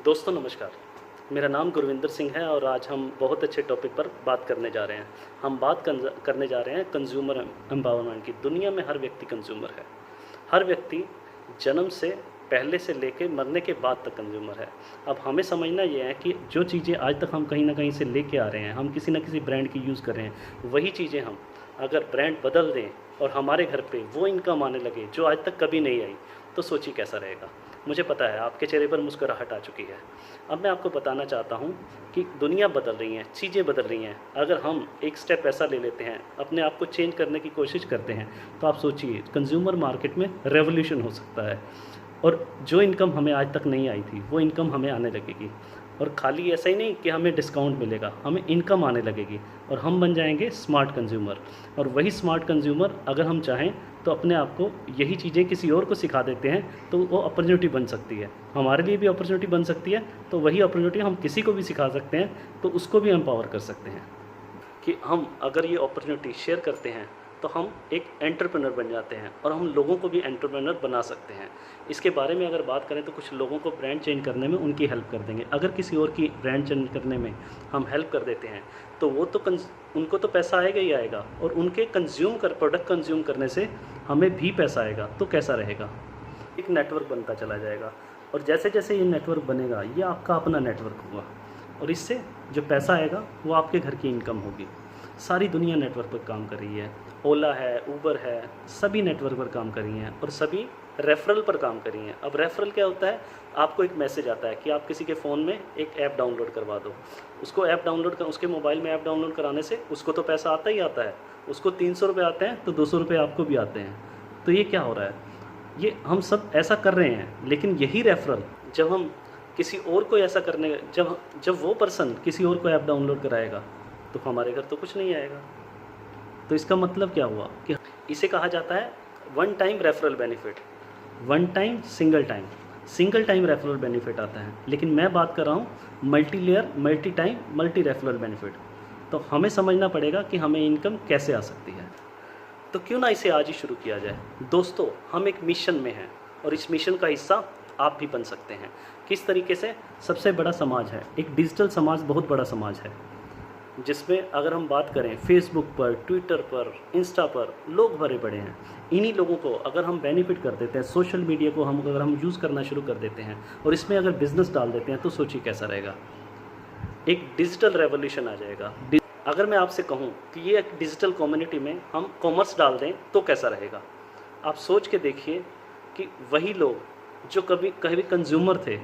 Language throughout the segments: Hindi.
दोस्तों नमस्कार, मेरा नाम गुरविंदर सिंह है और आज हम बहुत अच्छे टॉपिक पर बात करने जा रहे हैं। हम बात करने जा रहे हैं कंज्यूमर एम्पावरमेंट की। दुनिया में हर व्यक्ति कंज्यूमर है। हर व्यक्ति जन्म से पहले से लेके मरने के बाद तक कंज्यूमर है। अब हमें समझना ये है कि जो चीज़ें आज तक हम कहीं ना कहीं से लेके आ रहे हैं, हम किसी न किसी ब्रांड की यूज़ कर रहे हैं, वही चीज़ें हम अगर ब्रांड बदल दें और हमारे घर पे वो इनकम आने लगे जो आज तक कभी नहीं आई, तो सोचिए कैसा रहेगा। मुझे पता है आपके चेहरे पर मुस्कुराहट आ चुकी है। अब मैं आपको बताना चाहता हूँ कि दुनिया बदल रही है, चीज़ें बदल रही हैं। अगर हम एक स्टेप ऐसा ले लेते हैं, अपने आप को चेंज करने की कोशिश करते हैं, तो आप सोचिए कंज्यूमर मार्केट में रेवोल्यूशन हो सकता है और जो इनकम हमें आज तक नहीं आई थी वो इनकम हमें आने लगेगी। और खाली ऐसा ही नहीं कि हमें डिस्काउंट मिलेगा, हमें इनकम आने लगेगी और हम बन जाएंगे स्मार्ट कंज्यूमर। और वही स्मार्ट कंज्यूमर अगर हम चाहें तो अपने आप को यही चीज़ें किसी और को सिखा देते हैं तो वो अपॉर्चुनिटी बन सकती है, हमारे लिए भी अपॉर्चुनिटी बन सकती है। तो वही अपॉर्चुनिटी हम किसी को भी सिखा सकते हैं तो उसको भी एम्पावर कर सकते हैं कि हम अगर ये अपॉर्चुनिटी शेयर करते हैं तो हम एक एंटरप्रेन्योर बन जाते हैं और हम लोगों को भी एंटरप्रेन्योर बना सकते हैं। इसके बारे में अगर बात करें तो कुछ लोगों को ब्रांड चेंज करने में उनकी हेल्प कर देंगे। अगर किसी और की ब्रांड चेंज करने में हम हेल्प कर देते हैं तो वो तो उनको तो पैसा आएगा ही आएगा और उनके प्रोडक्ट कंज्यूम करने से हमें भी पैसा आएगा। तो कैसा रहेगा, एक नेटवर्क बनता चला जाएगा और जैसे जैसे ये नेटवर्क बनेगा ये आपका अपना नेटवर्क होगा और इससे जो पैसा आएगा वो आपके घर की इनकम होगी। सारी दुनिया नेटवर्क पर काम कर रही है, ओला है, ऊबर है, सभी नेटवर्क पर काम कर रही हैं और सभी रेफरल पर काम कर रही हैं। अब रेफरल क्या होता है, आपको एक मैसेज आता है कि आप किसी के फ़ोन में एक ऐप डाउनलोड करवा दो। उसको ऐप डाउनलोड कर उसके मोबाइल में ऐप डाउनलोड कराने से उसको तो पैसा आता ही आता है। उसको 300 रुपये आते हैं तो 200 रुपये आपको भी आते हैं। तो ये क्या हो रहा है, ये हम सब ऐसा कर रहे हैं। लेकिन यही रेफरल जब हम किसी और को ऐसा करने जब वो पर्सन किसी और को ऐप डाउनलोड कराएगा तो हमारे घर तो कुछ नहीं आएगा। तो इसका मतलब क्या हुआ कि इसे कहा जाता है one time referral benefit. One time single time referral benefit आता है, लेकिन मैं बात कर रहा हूँ multi layer, multi time, multi referral benefit. तो हमें समझना पड़ेगा कि हमें इनकम कैसे आ सकती है। तो क्यों ना इसे आज ही शुरू किया जाए। दोस्तों हम एक मिशन में हैं और इस मिशन का हिस्सा आप भी बन सकते हैं। किस तरीके से, सबसे बड़ा समाज है, एक डिजिटल समाज, बहुत बड़ा समाज है जिसमें अगर हम बात करें फेसबुक पर, ट्विटर पर, इंस्टा पर लोग भरे पड़े हैं। इन्हीं लोगों को अगर हम बेनिफिट कर देते हैं, सोशल मीडिया को अगर हम यूज़ करना शुरू कर देते हैं और इसमें अगर बिज़नेस डाल देते हैं तो सोचिए कैसा रहेगा। एक डिजिटल रेवोल्यूशन आ जाएगा। अगर मैं आपसे कहूँ कि ये एक डिजिटल कम्युनिटी में हम कॉमर्स डाल दें तो कैसा रहेगा। आप सोच के देखिए कि वही लोग जो कभी कंज्यूमर थे,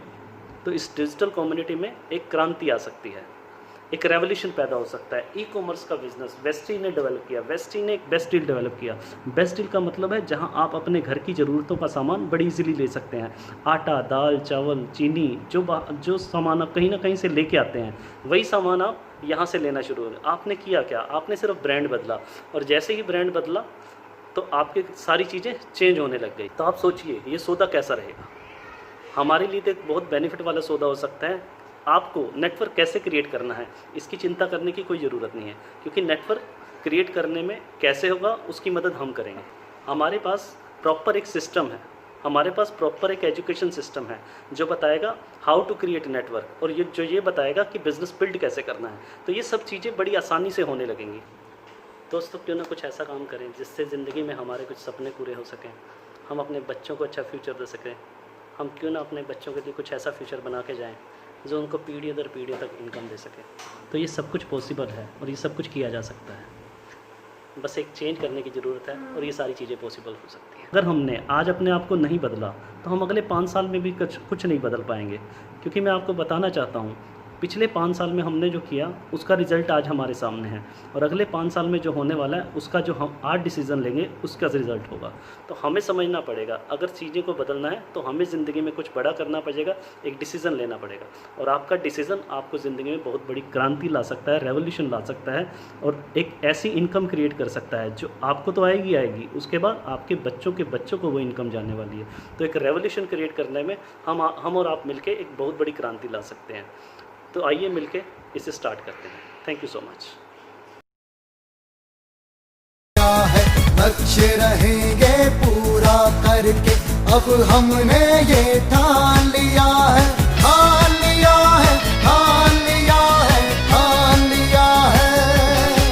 तो इस डिजिटल कम्युनिटी में एक क्रांति आ सकती है, एक रेवोल्यूशन पैदा हो सकता है। ई कॉमर्स का बिजनेस वेस्टी ने डेवलप किया। वेस्टी ने एक बेस्ट डील डेवलप किया। बेस्ट डील का मतलब है जहां आप अपने घर की ज़रूरतों का सामान बड़ी इजीली ले सकते हैं। आटा, दाल, चावल, चीनी, जो सामान आप कहीं ना कहीं से लेके आते हैं वही सामान आप यहां से लेना शुरू हो गए। आपने किया क्या, आपने सिर्फ ब्रांड बदला और जैसे ही ब्रांड बदला तो आपकी सारी चीज़ें चेंज होने लग गई। तो आप सोचिए ये सौदा कैसा रहेगा। हमारे लिए तो एक बहुत बेनिफिट वाला सौदा हो सकता है। आपको नेटवर्क कैसे क्रिएट करना है इसकी चिंता करने की कोई ज़रूरत नहीं है, क्योंकि नेटवर्क क्रिएट करने में कैसे होगा उसकी मदद हम करेंगे। हमारे पास प्रॉपर एक सिस्टम है, हमारे पास प्रॉपर एक एजुकेशन सिस्टम है जो बताएगा हाउ टू क्रिएट नेटवर्क और ये बताएगा कि बिज़नेस बिल्ड कैसे करना है। तो ये सब चीज़ें बड़ी आसानी से होने लगेंगी। दोस्तों क्यों ना कुछ ऐसा काम करें जिससे ज़िंदगी में हमारे कुछ सपने पूरे हो सकें, हम अपने बच्चों को अच्छा फ्यूचर दे सकें। हम क्यों ना अपने बच्चों के लिए कुछ ऐसा फ्यूचर बना के जाएँ जो उनको पीढ़ी दर पीढ़ी तक इनकम दे सके। तो ये सब कुछ पॉसिबल है और ये सब कुछ किया जा सकता है। बस एक चेंज करने की ज़रूरत है और ये सारी चीज़ें पॉसिबल हो सकती हैं। अगर हमने आज अपने आप को नहीं बदला तो हम अगले 5 साल में भी कुछ नहीं बदल पाएंगे, क्योंकि मैं आपको बताना चाहता हूँ पिछले 5 साल में हमने जो किया उसका रिज़ल्ट आज हमारे सामने है और अगले 5 साल में जो होने वाला है उसका जो हम आज डिसीज़न लेंगे उसका रिज़ल्ट होगा। तो हमें समझना पड़ेगा अगर चीज़ें को बदलना है तो हमें ज़िंदगी में कुछ बड़ा करना पड़ेगा, एक डिसीज़न लेना पड़ेगा और आपका डिसीज़न आपको ज़िंदगी में बहुत बड़ी क्रांति ला सकता है, रेवोल्यूशन ला सकता है और एक ऐसी इनकम क्रिएट कर सकता है जो आपको तो आएगी, उसके बाद आपके बच्चों को वो इनकम जाने वाली है। तो एक रेवोल्यूशन क्रिएट करने में हम और आप मिलकर एक बहुत बड़ी क्रांति ला सकते हैं। तो आइए मिलके इसे स्टार्ट करते हैं। Thank you so much. लक्ष्य रहेंगे पूरा करके अब हमने ये ठान लिया है।